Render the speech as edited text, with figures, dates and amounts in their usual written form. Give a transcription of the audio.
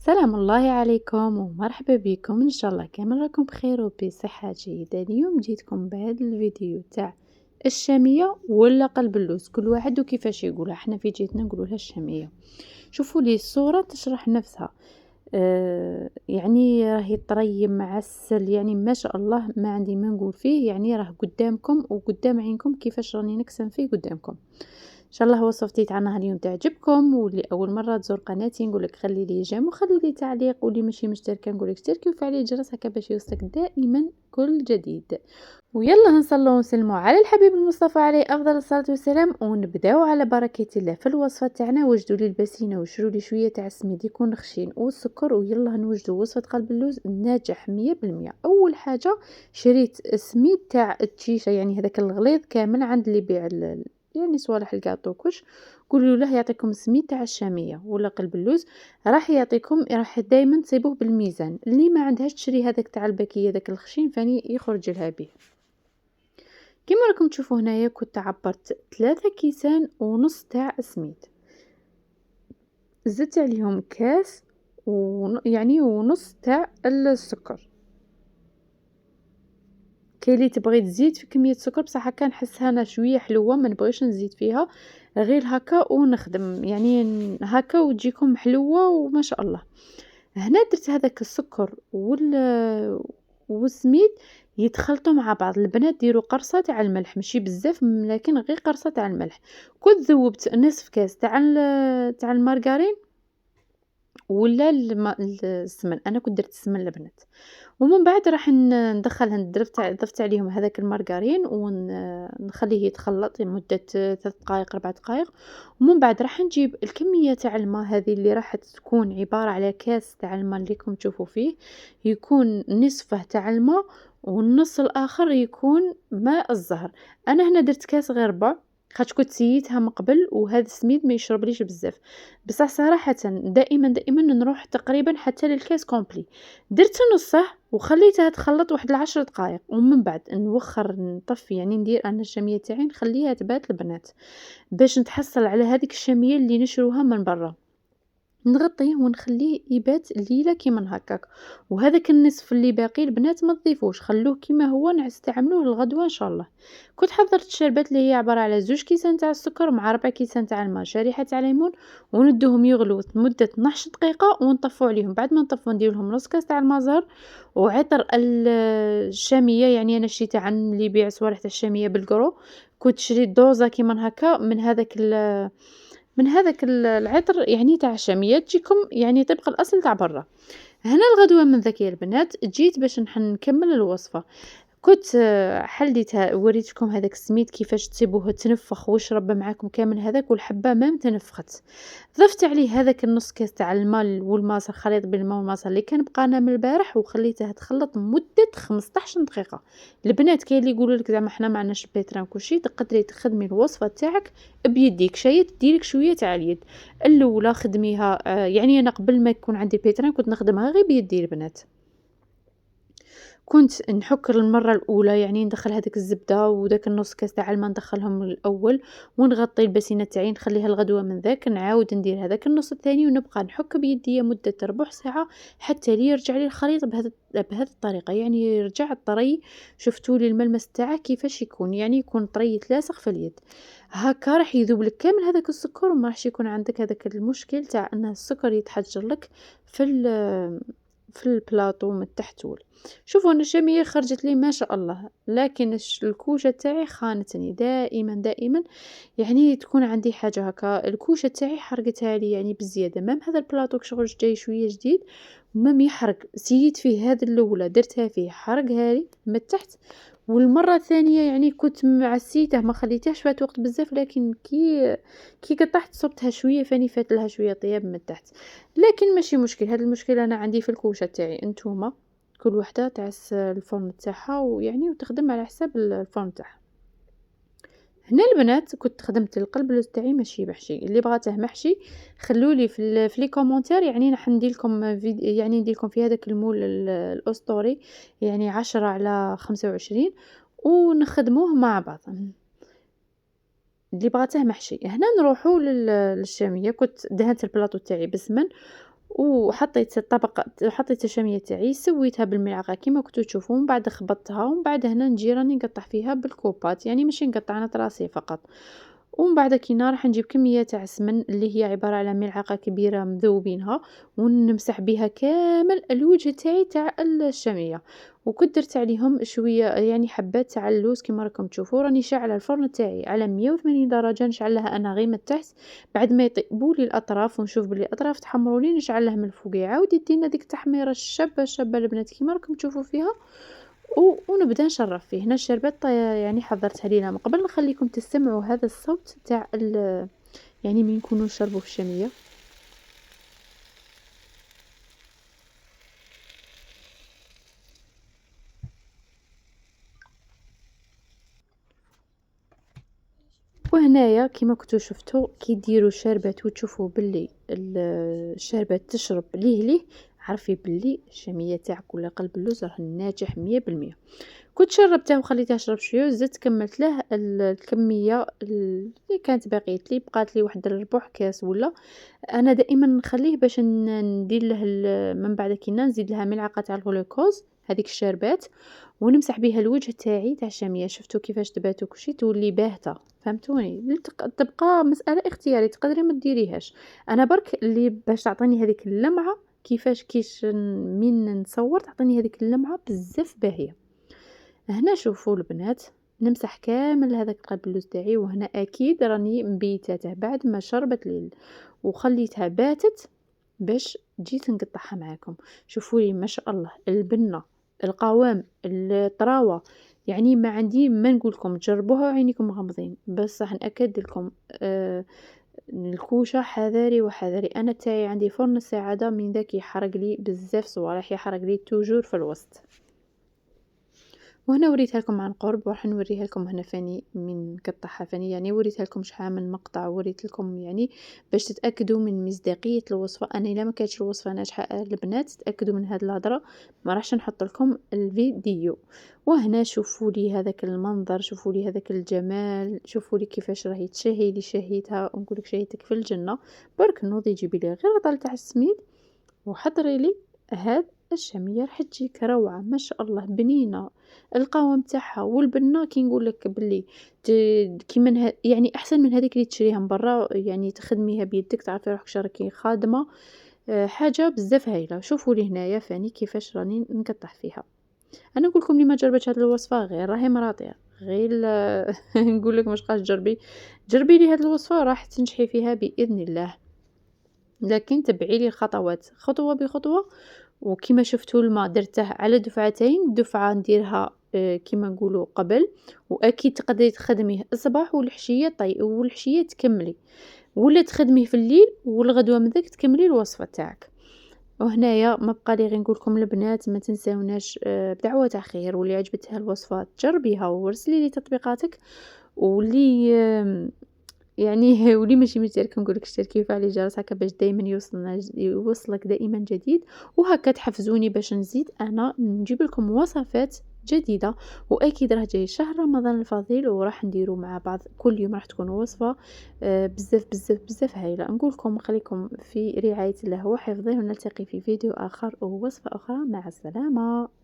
سلام الله عليكم ومرحبا بكم ان شاء الله كامل راكم بخير وبصحة جيدة. اليوم جيتكم بهذا الفيديو تاع الشامية ولا قلب اللوز، كل واحد وكيفاش يقولها، احنا في جهتنا نقولها الشامية. شوفوا لي الصورة تشرح نفسها. يعني راهي طريم معسل، يعني ما شاء الله ما عندي ما نقول فيه، يعني راه قدامكم وقدام عينكم كيفاش راني نقسم فيه قدامكم. ان شاء الله وصفتي تاعنا اليوم تعجبكم، واللي اول مره تزور قناتي نقولك خلي لي جيم وخلي لي تعليق، واللي ماشي مشتركه نقولك اشتركي وفعلي الجرس هكا باش يوصلك دائما كل جديد. ويلا نصلوا ونسلموا على الحبيب المصطفى عليه افضل الصلاه والسلام، ونبداو على بركه الله في الوصفه تاعنا. وجدوا لي البسينه وشروا لي شويه تاع السميد يكون خشين والسكر، ويلا نوجدوا وصفه قلب اللوز ناجح 100%. اول حاجه شريت السميد تاع التشيشه، يعني هذاك الغليظ كامل عند اللي يبيع يعني صوالح الكاطو كلش. قولوا له يعطيكم السميد تاع الشاميه ولا قلب اللوز، راح يعطيكم، راح دائما تصيبوه بالميزان. اللي ما عندهاش تشري هذاك تاع الباكيه هذاك الخشين فاني يخرج لها به. كما راكم تشوفوا هنايا كنت عبرت 3 كيسان ونص تاع السميد، زدت عليهم كاس يعني ونص تاع السكر. كاين اللي تبغي تزيد في كميه السكر، بصح هكا نحسها انا شويه حلوه ما نبغيش نزيد فيها، غير هكا ونخدم يعني هكا وتجيكم حلوه وما شاء الله. هنا درت هذاك السكر والسميد يتخلطوا مع بعض. البنات ديروا قرصه تاع الملح، ماشي بزاف لكن غير قرصه تاع الملح. كنت ذوبت نصف كاس تاع المارغرين ولا السمن، انا كنت درت السمن البنات. ومن بعد راح ندخل ضفت عليهم هذاك المارغرين ونخليه يتخلط لمدة 3 دقائق 4 دقائق. ومن بعد راح نجيب الكمية تاع الماء هذه اللي راح تكون عبارة على كاس تاع الماء اللي راكم تشوفوا فيه، يكون نصفه تاع الماء والنص الاخر يكون ماء الزهر. انا هنا درت كاس غير ربع، خاطش كنت سيتها من قبل وهذا السميد ما يشربليش بزاف. بصح صراحة دائما نروح تقريبا حتى للكاس كومبلي. درت نصه وخليتها تخلط واحد 10 دقائق، ومن بعد نوخر نطفي، يعني ندير انا الشاميه تاعي نخليها تبات البنات باش نتحصل على هذيك الشاميه اللي نشروها من برا. نغطيه ونخليه يبات ليلة كيما هكاك. وهذاك النصف اللي باقي البنات ما تضيفوش، خلوه كيما هو نستعملوه الغدوه ان شاء الله. كنت حضرت الشربات اللي هي عباره على 2 كيسان تاع السكر مع 4 كيسان تاع الماء، شريحه تاع ليمون، وندوهم يغلوا لمده 12 دقيقه ونطفوا عليهم. بعد ما نطفوا ندير لهم نص كاس تاع الماء زهر وعطر الشاميه. يعني انا شريتها عن اللي يبيع صوالح تاع الشاميه بالقرو، كنت شريت دوزه كيما هكا من هذاك العطر يعني تاع الشامية، تجيكم يعني طبق الأصل تاع برا. هنا الغدوة من ذاك يا البنات جيت باش نكمل الوصفة. كنت حليتها وريتكم هذاك السميد كيفاش تصيبوه تنفخ ويشرب معاكم كامل هذاك، والحبة مام تنفخت. ضفت عليه هذاك النص كاس تاع الماء والماء، خليط بين الماء والماء اللي كان بقانا من البارح، وخليتها تخلط مدة 15 دقيقة. البنات كاين اللي يقولوا لك زعما حنا ما عندناش البيتران كلشي، تقدري تخدمي الوصفة تاعك بيديك، شيء تديرك شوية تاع اليد. الاولى خدميها يعني انا قبل ما يكون عندي البيتران كنت نخدمها غير بيدي البنات. كنت نحك المرة الأولى، يعني ندخل هذيك الزبدة وداك النص كاس تاع الماء ندخلهم الأول، ونغطي البسينة تاعي نخليها الغدوة من ذاك، نعاود ندير هذاك النص الثاني ونبقى نحك بيديا مدة ربع ساعة حتى لي يرجع لي الخليط بهذه الطريقة، يعني يرجع الطري. شفتوا لي الملمس تاعه كيفاش يكون، يعني يكون طري يتلاصق في اليد. هكا راح يذوب لك كامل هذاك السكر، وما راحش يكون عندك هذاك المشكل تاع ان السكر يتحجر لك في في البلاطو من التحت. شوفوا انا الشاميه خرجت لي ما شاء الله، لكن الكوشه تاعي خانتني دائما. يعني تكون عندي حاجه هكا، الكوشه تاعي حرقتها لي يعني بزياده. مام هذا البلاطو شغل جاي شويه جديد مام يحرق، سيت فيه هذا الاولى درتها فيه حرقها لي من التحت، والمره الثانيه يعني كنت معسيته ما خليتهش فات وقت بزاف، لكن كي قطعت صبتها شويه فاني فات لها شويه طياب من التحت. لكن ماشي مشكل، هذا المشكل انا عندي في الكوشه تاعي. انتوما كل وحده تعس الفرن تاعها ويعني وتخدم على حساب الفرن تاعها. هنا البنات كنت خدمت القلب اللوز تاعي ماشي محشي، اللي بغاته محشي خلولي في لي كومونتير، يعني راح ندير لكم يعني ندير لكم في هذاك المول الاسطوري، يعني 10 على 25 ونخدموه مع بعض. اللي بغاته محشي هنا نروحوا للشاميه. كنت دهنت البلاطو تاعي بسمن وحطيت الطبق، حطيت الشامية تاعي، سويتها بالملعقة كيما كنتو تشوفوا، ومن بعد خبطتها، ومن بعد هنا نجي راني نقطع فيها بالكوبات، يعني ماشي نقطع أنا راسي فقط. ومن بعد كينا راح نجيب كمية تاع السمن اللي هي عبارة على ملعقة كبيرة مذوبينها، ونمسح بها كامل الوجه تاعي تاع الشامية. وكنت درت عليهم شوية يعني حبات تاع اللوز كيما راكم تشوفوا. راني شاعلة الفرن تاعي على 180 درجة، نشعلها أنا غير من التحت، بعد ما يطيبوا لي الأطراف ونشوف بلي الأطراف تحمروا لي نشعلها من الفوق، يعاود يدينا ديك التحميرة الشابة الشابة البنات كيما راكم تشوفوا فيها. ونبدا نشرب فيه. هنا الشربات يعني حضرتها لينا من قبل، نخليكم تستمعوا هذا الصوت تاع يعني من نكونوا نشربوا في الشامية. وهنايا كيما كنتو شفتوا كي ديروا شربات وتشوفوا باللي الشربات تشرب ليه ليه، عرفي باللي الشامية تاعك ولا قلب اللوز راه ناجح 100%. كنت شربته وخليته يشرب شويه، وزدت كملت له الكميه اللي كانت بقيت لي، بقات لي واحد ربع كاس ولا. انا دائما نخليه باش ندير له من بعد كي نزيد لها ملعقه تاع الغلوكوز هذيك الشربات، ونمسح بها الوجه تاعي تاع الشاميه. شفتوا كيفاش تبات وكلشي تولي باهته، فهمتوني؟ تبقى مساله اختياري، تقدري ما ديريهاش. انا برك اللي باش تعطيني هذيك اللمعه، كيفاش من نصور تعطيني هذيك اللمعه بزاف باهيه. هنا شوفوا البنات، نمسح كامل هذاك القلب اللوز تاعي، وهنا اكيد راني مبيتاته بعد ما شربت لي وخليتها باتت باش جيت نقطعها معاكم. شوفوا لي ما شاء الله البنه، القوام، الطراوه، يعني ما عندي ما نقول لكم تجربوها وعينيكم مغمضين. بس راح ناكد لكم الكوشه حذاري وحذاري. انا تاعي عندي فرن السعاده، من ذاك يحرق لي بزاف صوالح، يحرق لي توجور في الوسط. وهنا وريتها لكم عن قرب، وراح نوريها لكم هنا فاني من قطعها فاني، يعني وريتها لكم شحال من مقطع، وريت لكم يعني باش تتاكدوا من مصداقيه الوصفه. انا الا ما كانتش الوصفه ناجحه البنات تاكدوا من هذه الهضره، ما راحش نحط لكم الفيديو. وهنا شوفوا لي هذاك المنظر، شوفوا لي هذاك الجمال، شوفوا لي كيفاش راهي تشهي لي. شهيتها ونقول لك شهيتك في الجنه. برك نوضي جيبي لي غير طال تاع السميد وحضري لي هاد الشامية، راح تجيك روعة ما شاء الله، بنينة القوام تاعها والبنة. كي نقول لك باللي كي من يعني احسن من هذيك اللي تشريها من برا، يعني تخدميها بيدك تعرفي روحك راكي خادمة حاجة بزاف هايلة. شوفوا لي هنايا فاني كيفاش راني نقطع فيها. انا نقول لكم اللي ما جربتش هذه الوصفة غير راهي مراطيه غير نقول لك مش قاش جربي، جربي لي هذه الوصفة راح تنجحي فيها بإذن الله. لكن تبعي لي الخطوات خطوة بخطوة. وكما شفتوا الماء درته على دفعتين، دفعة نديرها كما نقولوا قبل، واكيد تقدري تخدميه الصباح والحشية والحشية تكملي، ولا تخدميه في الليل والغدوة من ذاك تكملي الوصفة تاعك. وهنايا ما بقى لي غير نقول لكم البنات ما تنساوناش بدعوة تاع خير، واللي عجبتها الوصفة جربيها وارسلي لي تطبيقاتك، واللي يعني ولي ماشي مشتركة نقول لك اشتركي وفعلي الجرس هكا باش دائما يوصلك دائما جديد، وهكا تحفزوني باش نزيد انا نجيب لكم وصفات جديدة. واكيد راه جاي شهر رمضان الفضيل، وراح نديرو مع بعض كل يوم راح تكون وصفة بزاف بزاف بزاف هايلة. نقول لكم خليكم في رعاية الله وحفظه، ونلتقي في فيديو اخر ووصفة اخرى. مع السلامة.